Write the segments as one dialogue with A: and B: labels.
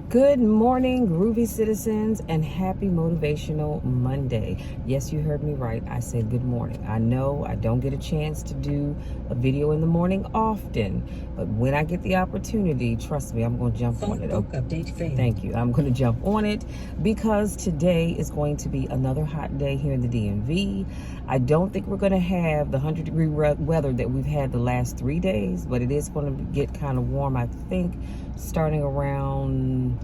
A: Good morning, groovy citizens, and happy Motivational Monday. Yes, you heard me right. I said good morning. I know I don't get a chance to do a video in the morning often, but when I get the opportunity, trust me, I'm going to jump on it.
B: Update failed.
A: Thank you. I'm going to jump on it because today is going to be another hot day here in the DMV. I don't think we're going to have the 100-degree weather that we've had the last 3 days, but it is going to get kind of warm, I think, starting around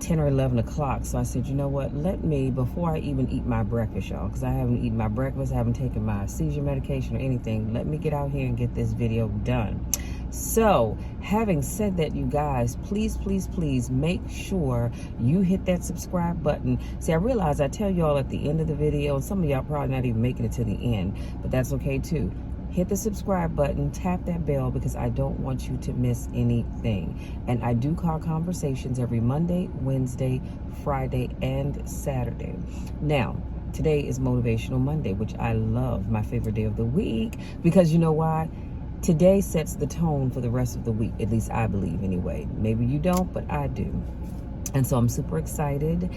A: 10 or 11 o'clock. So I said, you know what, let me, before I even eat my breakfast, y'all, because I haven't eaten my breakfast, I haven't taken my seizure medication or anything, let me get out here and get this video done. So having said that, you guys, please make sure you hit that subscribe button. See, I realize I tell y'all at the end of the video, and some of y'all probably not even making it to the end, but that's okay too. Hit the subscribe button, tap that bell, because I don't want you to miss anything. And I do call conversations every Monday, Wednesday, Friday, and Saturday. Now, today is Motivational Monday, which I love, my favorite day of the week, because you know why? Today sets the tone for the rest of the week, at least I believe anyway. Maybe you don't, but I do. And so I'm super excited.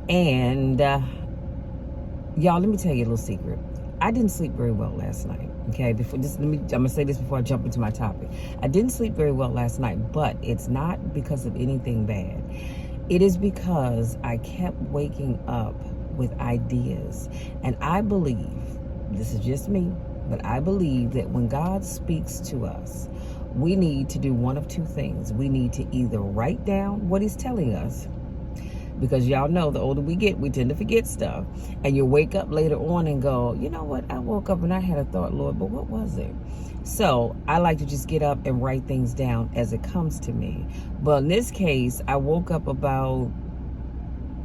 A: And y'all, let me tell you a little secret. I didn't sleep very well last night. Okay, I'm gonna say this before I jump into my topic. I didn't sleep very well last night, but it's not because of anything bad. It is because I kept waking up with ideas. And I believe, this is just me, but I believe that when God speaks to us, we need to do one of two things. We need to either write down what he's telling us, because y'all know the older we get, we tend to forget stuff. And you wake up later on and go, you know what? I woke up and I had a thought, Lord, but what was it? So I like to just get up and write things down as it comes to me. But in this case, I woke up about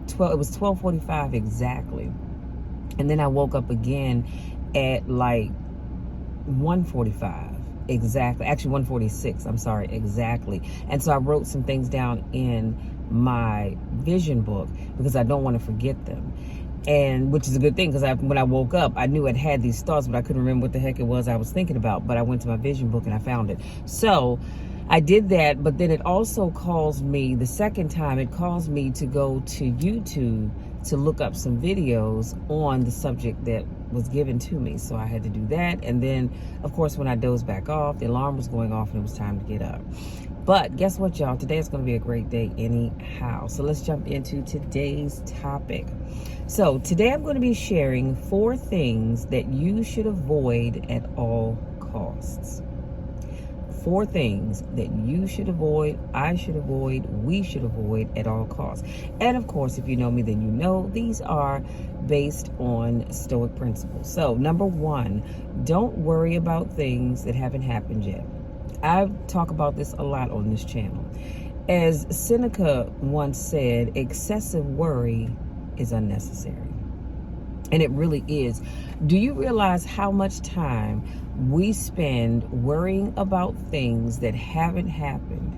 A: 12, it was 12:45 exactly. And then I woke up again at like 1:45. Exactly. Actually 1:46. I'm sorry. Exactly. And so I wrote some things down in my vision book because I don't want to forget them. And which is a good thing, because when I woke up, I knew I'd had these thoughts, but I couldn't remember what the heck it was I was thinking about. But I went to my vision book and I found it. So I did that, but then it also calls me, the second time, it calls me to go to YouTube to look up some videos on the subject that was given to me. So I had to do that. And then, of course, when I dozed back off, the alarm was going off and it was time to get up. But guess what, y'all? Today is going to be a great day anyhow. So let's jump into today's topic. So today I'm going to be sharing 4 things that you should avoid at all costs. 4 things that you should avoid, I should avoid, we should avoid at all costs. And of course, if you know me, then you know these are based on Stoic principles. So number 1, don't worry about things that haven't happened yet. I talk about this a lot on this channel. As Seneca once said, excessive worry is unnecessary. And it really is. Do you realize how much time we spend worrying about things that haven't happened?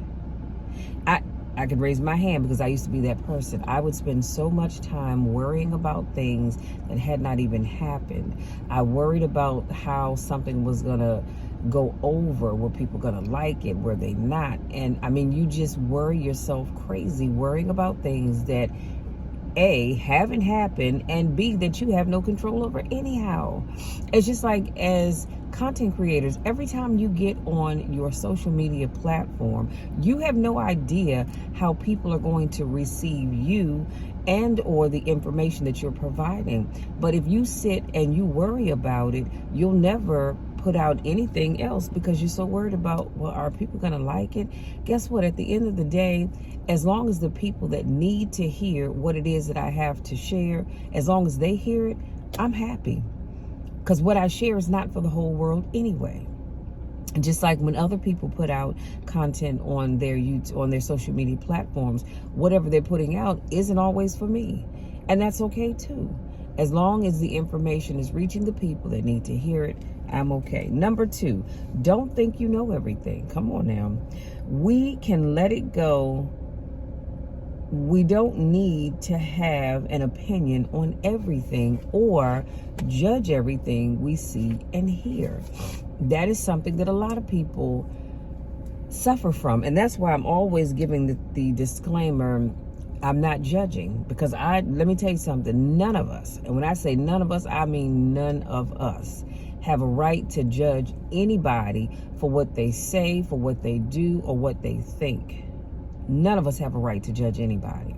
A: I could raise my hand because I used to be that person. I would spend so much time worrying about things that had not even happened. I worried about how something was going to go over, were people going to like it, were they not? And I mean, you just worry yourself crazy worrying about things that A, haven't happened, and B, that you have no control over anyhow. It's just like, as content creators, every time you get on your social media platform, you have no idea how people are going to receive you and or the information that you're providing. But if you sit and you worry about it, you'll never put out anything else because you're so worried about, well, are people going to like it? Guess what? At the end of the day, as long as the people that need to hear what it is that I have to share, as long as they hear it, I'm happy. Because what I share is not for the whole world anyway. And just like when other people put out content on their YouTube, on their social media platforms, whatever they're putting out isn't always for me. And that's okay too. As long as the information is reaching the people that need to hear it, I'm okay. Number 2, don't think you know everything. Come on now. We can let it go. We don't need to have an opinion on everything or judge everything we see and hear. That is something that a lot of people suffer from. And that's why I'm always giving the disclaimer, I'm not judging, because let me tell you something, none of us, and when I say none of us, I mean none of us, have a right to judge anybody for what they say, for what they do, or what they think. None of us have a right to judge anybody.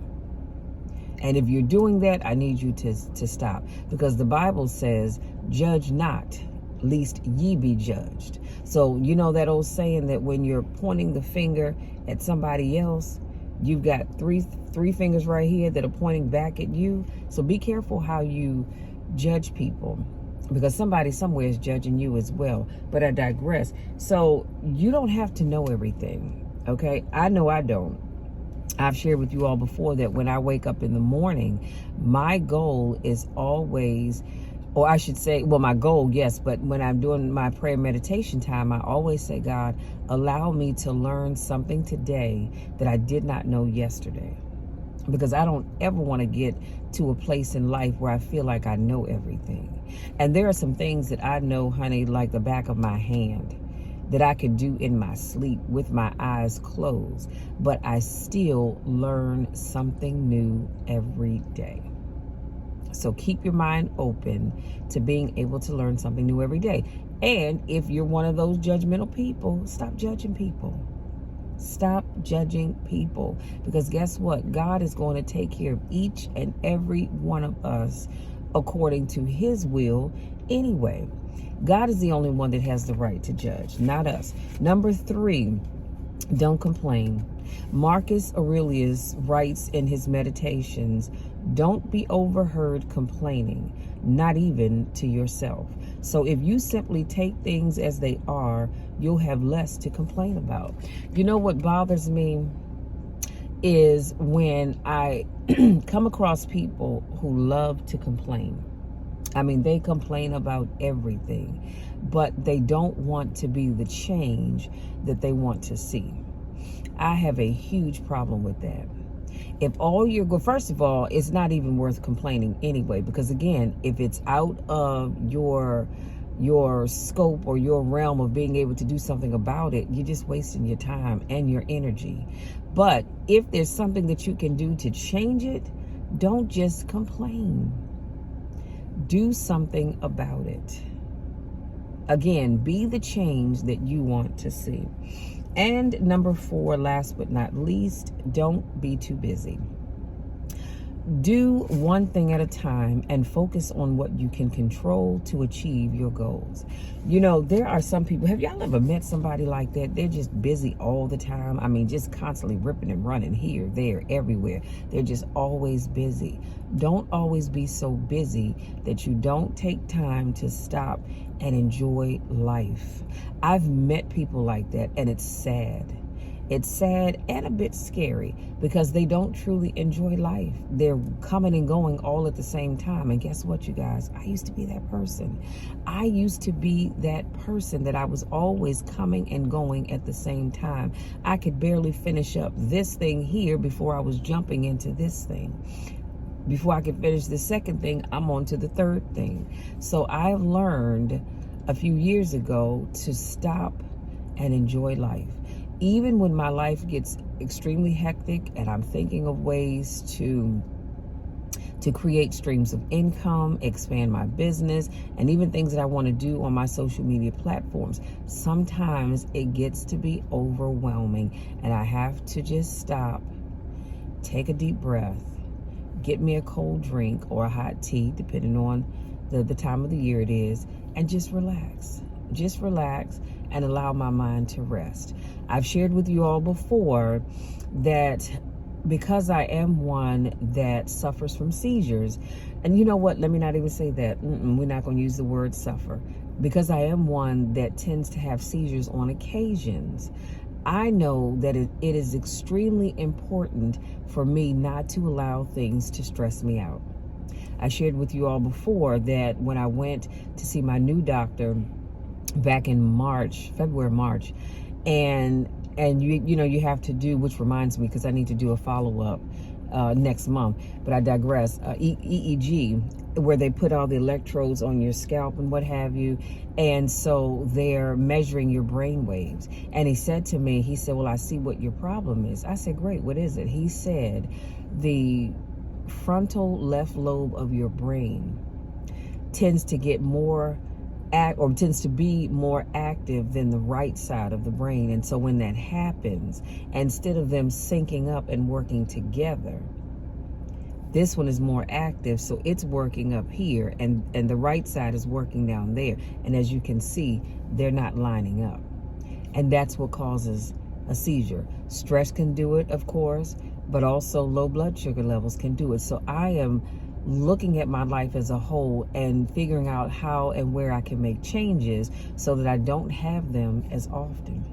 A: And if you're doing that, I need you to stop, because the Bible says, judge not, lest ye be judged. So you know that old saying that when you're pointing the finger at somebody else, you've got three fingers right here that are pointing back at you. So be careful how you judge people, because somebody somewhere is judging you as well. But I digress. So you don't have to know everything, okay? I know I don't. I've shared with you all before that when I wake up in the morning, my goal is always, or I should say, well, my goal, yes, but when I'm doing my prayer meditation time, I always say, God, allow me to learn something today that I did not know yesterday. Because I don't ever want to get to a place in life where I feel like I know everything. And there are some things that I know, honey, like the back of my hand, that I could do in my sleep with my eyes closed. But I still learn something new every day. So keep your mind open to being able to learn something new every day. And if you're one of those judgmental people, stop judging people. Stop judging people, because guess what? God is going to take care of each and every one of us according to his will anyway. God is the only one that has the right to judge, not us. Number 3, don't complain. Marcus Aurelius writes in his meditations, don't be overheard complaining, not even to yourself. So if you simply take things as they are, you'll have less to complain about. You know what bothers me is when I come across people who love to complain. I mean, they complain about everything, but they don't want to be the change that they want to see. I have a huge problem with that. If all you're going, first of all, it's not even worth complaining anyway, because again, if it's out of your scope or your realm of being able to do something about it, you're just wasting your time and your energy. But if there's something that you can do to change it, don't just complain. Do something about it. Again, be the change that you want to see. And number 4, last but not least, don't be too busy. Do one thing at a time and focus on what you can control to achieve your goals. You know, there are some people, have y'all ever met somebody like that? They're just busy all the time. I mean, just constantly ripping and running here, there, everywhere. They're just always busy. Don't always be so busy that you don't take time to stop and enjoy life. I've met people like that, and it's sad. It's sad and a bit scary, because they don't truly enjoy life. They're coming and going all at the same time. And guess what, you guys? I used to be that person. I used to be that person that I was always coming and going at the same time. I could barely finish up this thing here before I was jumping into this thing. Before I could finish the second thing, I'm on to the third thing. So I've learned a few years ago to stop and enjoy life. Even when my life gets extremely hectic and I'm thinking of ways to create streams of income, expand my business, and even things that I want to do on my social media platforms, sometimes it gets to be overwhelming, and I have to just stop, take a deep breath, get me a cold drink or a hot tea, depending on the time of the year it is, and just relax. Just relax and allow my mind to rest. I've shared with you all before that because I am one that suffers from seizures, and you know what, let me not even say that. We're not going to use the word suffer. Because I am one that tends to have seizures on occasions, I know that it is extremely important for me not to allow things to stress me out. I shared with you all before that when I went to see my new doctor back in February, March, and you know, you have to do, which reminds me, because I need to do a follow-up next month, but I digress. EEG, where they put all the electrodes on your scalp and what have you, and so they're measuring your brain waves. And he said to me, he said, well, I see what your problem is. I said, great, what is it? He said, the frontal left lobe of your brain tends to get more tends to be more active than the right side of the brain. And so when that happens, instead of them syncing up and working together, this one is more active, so it's working up here, and the right side is working down there. And as you can see, they're not lining up. And that's what causes a seizure. Stress can do it, of course, but also low blood sugar levels can do it. So I am looking at my life as a whole and figuring out how and where I can make changes so that I don't have them as often.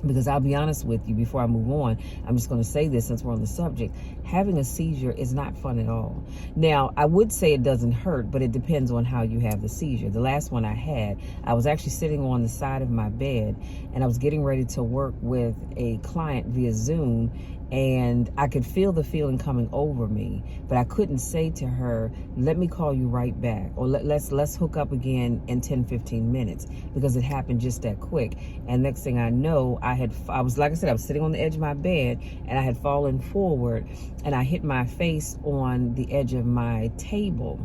A: Because I'll be honest with you, before I move on, I'm just going to say this since we're on the subject. Having a seizure is not fun at all. Now, I would say it doesn't hurt, but it depends on how you have the seizure. The last one I had, I was actually sitting on the side of my bed, and I was getting ready to work with a client via Zoom, and I could feel the feeling coming over me, but I couldn't say to her, let me call you right back, or let's hook up again in 10-15 minutes, because it happened just that quick. And next thing I know, I was, like I said, I was sitting on the edge of my bed, and I had fallen forward, and I hit my face on the edge of my table.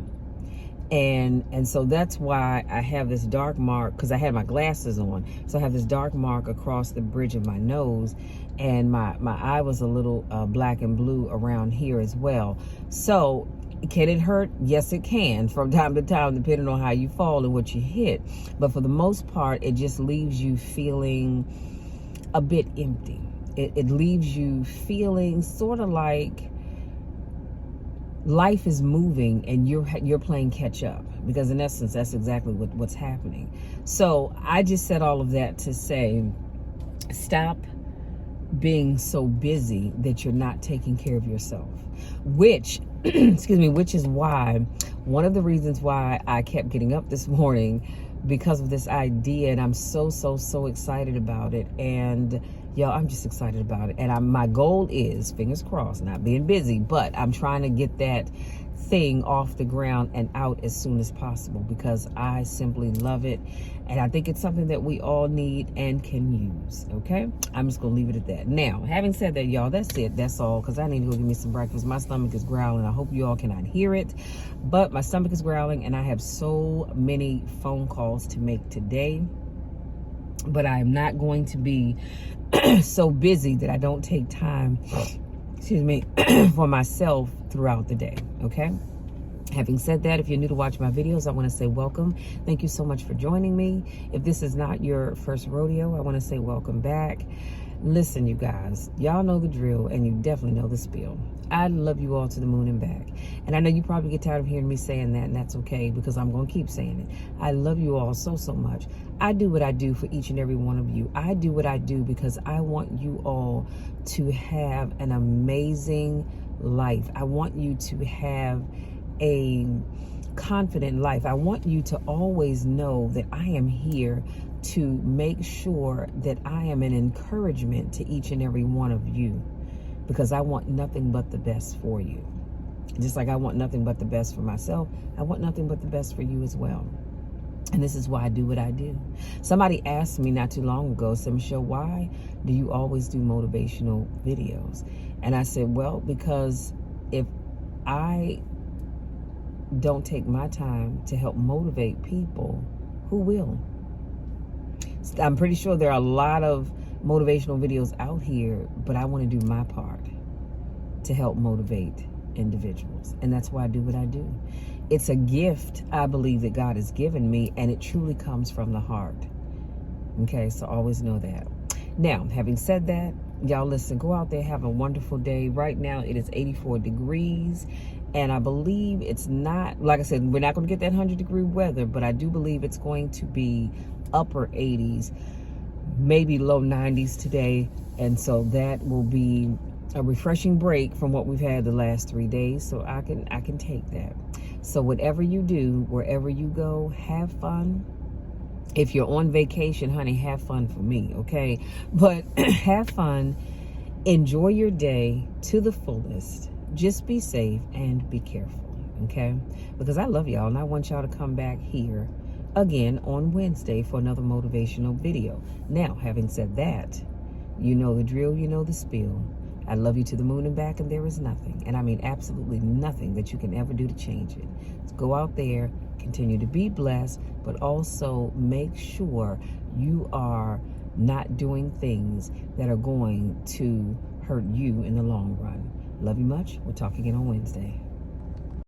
A: And so that's why I have this dark mark, because I had my glasses on. So I have this dark mark across the bridge of my nose, and my eye was a little black and blue around here as well. So can it hurt? Yes, it can from time to time, depending on how you fall and what you hit. But for the most part, it just leaves you feeling a bit empty. It leaves you feeling sort of like life is moving and you're playing catch up, because in essence that's exactly what's happening. So I just said all of that to say, stop being so busy that you're not taking care of yourself, which which is why one of the reasons why I kept getting up this morning, because of this idea, and I'm so excited about it. And y'all, I'm just excited about it. And my goal is, fingers crossed, not being busy, but I'm trying to get that thing off the ground and out as soon as possible, because I simply love it. And I think it's something that we all need and can use, okay? I'm just gonna leave it at that. Now, having said that, y'all, that's it. That's all, because I need to go get me some breakfast. My stomach is growling. I hope you all cannot hear it, but my stomach is growling, and I have so many phone calls to make today. But I am not going to be so busy that I don't take time, for myself throughout the day, okay? Having said that, if you're new to watch my videos, I want to say welcome. Thank you so much for joining me. If this is not your first rodeo, I want to say welcome back. Listen, you guys, y'all know the drill, and you definitely know the spiel. I love you all to the moon and back. And I know you probably get tired of hearing me saying that, and that's okay, because I'm going to keep saying it. I love you all so much. I do what I do for each and every one of you. I do what I do because I want you all to have an amazing life. I want you to have a confident life. I want you to always know that I am here to make sure that I am an encouragement to each and every one of you, because I want nothing but the best for you. Just like I want nothing but the best for myself, I want nothing but the best for you as well. And this is why I do what I do. Somebody asked me not too long ago, said, Michelle, why do you always do motivational videos? And I said, well, because if I don't take my time to help motivate people, who will? I'm pretty sure there are a lot of motivational videos out here, but I want to do my part to help motivate individuals. And that's why I do what I do. It's a gift I believe that God has given me, and it truly comes from the heart. Okay, so always know that. Now, having said that, y'all listen, go out there, have a wonderful day. Right now it is 84 degrees, and I believe it's not, like I said, we're not going to get that 100-degree weather, but I do believe it's going to be upper 80s, maybe low 90s today. And so that will be a refreshing break from what we've had the last 3 days. So I can take that. So whatever you do, wherever you go, have fun. If you're on vacation, honey, have fun for me, okay? But have fun. Enjoy your day to the fullest. just be safe and be careful, okay? Because I love y'all and I want y'all to come back here again on Wednesday for another motivational video. Now, having said that, you know the drill, you know the spiel. I love you to the moon and back, and there is nothing, and I mean absolutely nothing, that you can ever do to change it. So go out there, continue to be blessed, but also make sure you are not doing things that are going to hurt you in the long run. Love you much. We'll talk again on Wednesday.